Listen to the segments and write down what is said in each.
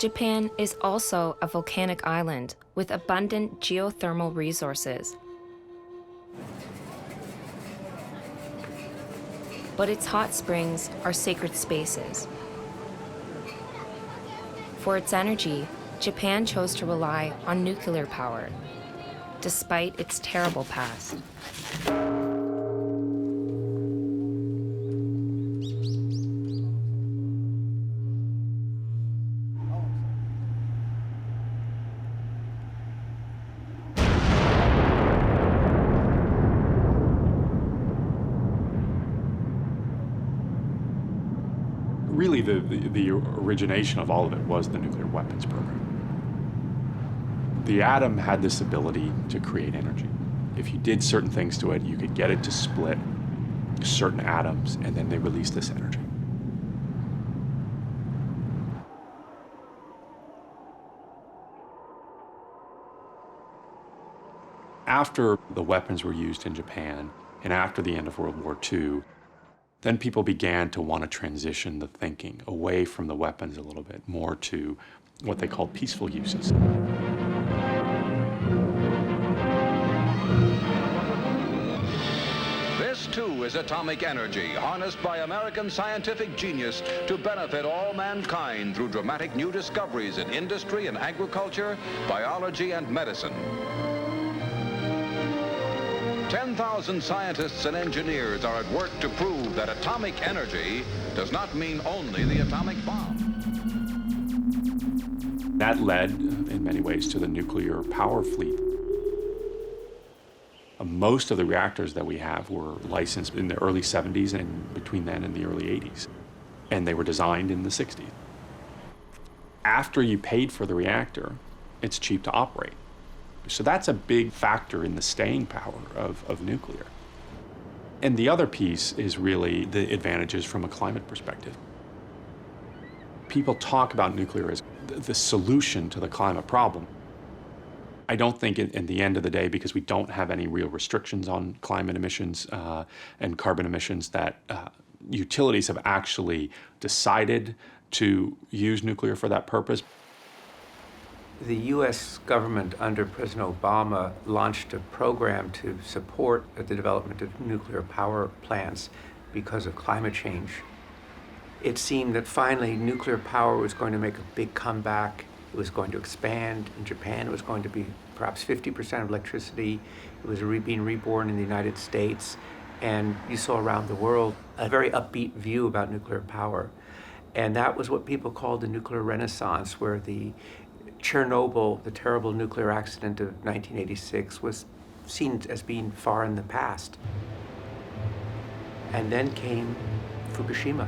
Japan is also a volcanic island with abundant geothermal resources. But its hot springs are sacred spaces. For its energy, Japan chose to rely on nuclear power, despite its terrible past. Really, the origination of all of it was the nuclear weapons program. The atom had this ability to create energy. If you did certain things to it, you could get it to split certain atoms, and then they released this energy. After the weapons were used in Japan, and after the end of World War II, then people began to want to transition the thinking away from the weapons a little bit, more to what they called peaceful uses. This, too, is atomic energy, harnessed by American scientific genius to benefit all mankind through dramatic new discoveries in industry and agriculture, biology and medicine. 10,000 scientists and engineers are at work to prove that atomic energy does not mean only the atomic bomb. That led, in many ways, to the nuclear power fleet. Most of the reactors that we have were licensed in the early 70s and between then and the early 80s. And they were designed in the 60s. After you paid for the reactor, it's cheap to operate. So that's a big factor in the staying power of nuclear. And the other piece is really the advantages from a climate perspective. People talk about nuclear as the solution to the climate problem. I don't think in the end of the day, because we don't have any real restrictions on climate emissions and carbon emissions, that utilities have actually decided to use nuclear for that purpose. The U.S. government under President Obama launched a program to support the development of nuclear power plants because of climate change. It seemed that finally nuclear power was going to make a big comeback. It was going to expand. In Japan, it was going to be perhaps 50% of electricity. It was being reborn in the United States. And you saw around the world a very upbeat view about nuclear power. And that was what people called the nuclear renaissance, where the Chernobyl, the terrible nuclear accident of 1986, was seen as being far in the past. And then came Fukushima.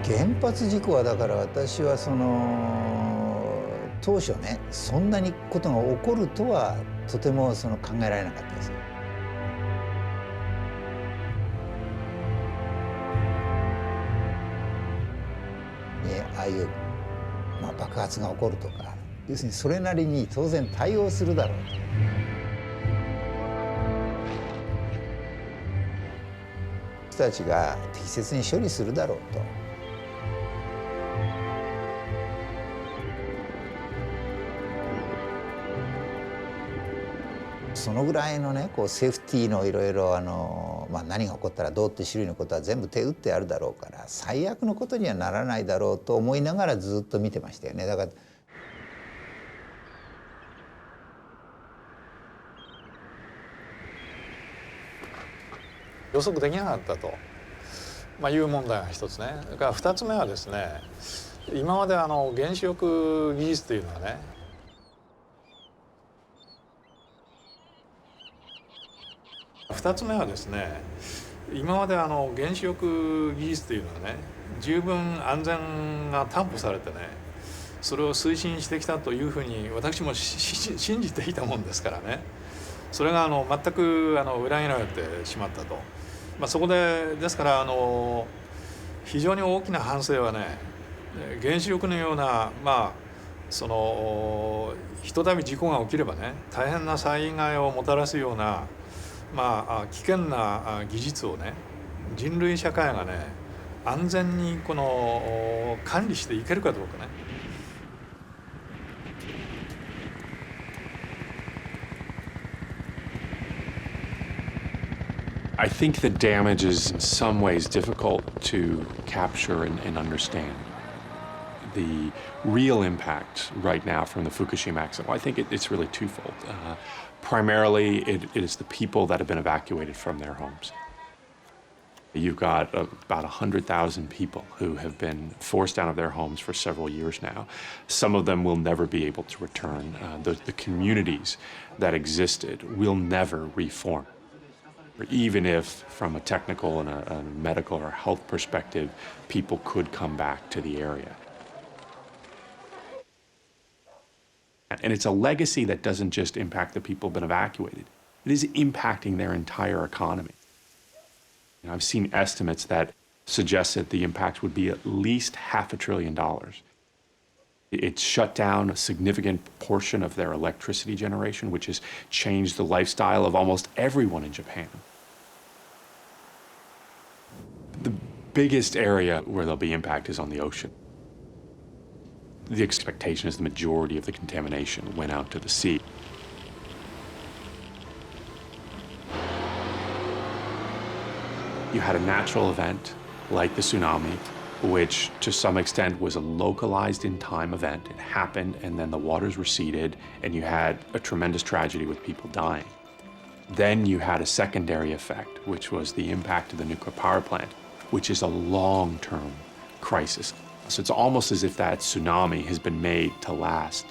原発事故はだから私は当初ねそんなにことが起こるとはとても考えられなかったです。ああいう、爆発が起こるとか要するにそれなりに当然対応するだろうと。人たちが適切に処理するだろうと。そのぐらいのねこうセーフティーのいろいろ何が起こったらどうって種類のことは全部手打ってあるだろうから最悪のことにはならないだろうと思いながらずっと見てましたよね。だから予測できなかったと、いう問題が一つね。それから2つ目はですね、今まで原子力技術というのはね、今まで原子力技術というのはね、十分安全が担保されてね、それを推進してきたというふうに私も信じていたもんですからね、それが全く裏切られてしまったと。そこでですから非常に大きな反省はね、原子力のようなひとたび事故が起きればね、大変な災害をもたらすような危険な技術をね、人類社会がね安全に管理していけるかどうかね。I think the damage is in some ways difficult to capture and understand. The real impact right now from the Fukushima accident, well, I think it's really twofold. Primarily, it is the people that have been evacuated from their homes. You've got about 100,000 people who have been forced out of their homes for several years now. Some of them will never be able to return. The communities that existed will never reform. Even if, from a technical and a medical or health perspective, people could come back to the area. And it's a legacy that doesn't just impact the people who've been evacuated. It is impacting their entire economy. I've seen estimates that suggest that the impact would be at least $500 billion. It's shut down a significant portion of their electricity generation, which has changed the lifestyle of almost everyone in Japan. The biggest area where there'll be impact is on the ocean. The expectation is the majority of the contamination went out to the sea. You had a natural event like the tsunami, which to some extent was a localized in time event. It happened and then the waters receded and you had a tremendous tragedy with people dying. Then you had a secondary effect, which was the impact of the nuclear power plant, which is a long-term crisis. So it's almost as if that tsunami has been made to last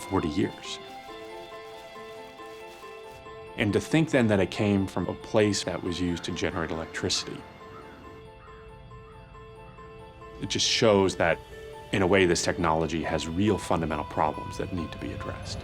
40 years. And to think then that it came from a place that was used to generate electricity, it just shows that, in a way, this technology has real fundamental problems that need to be addressed.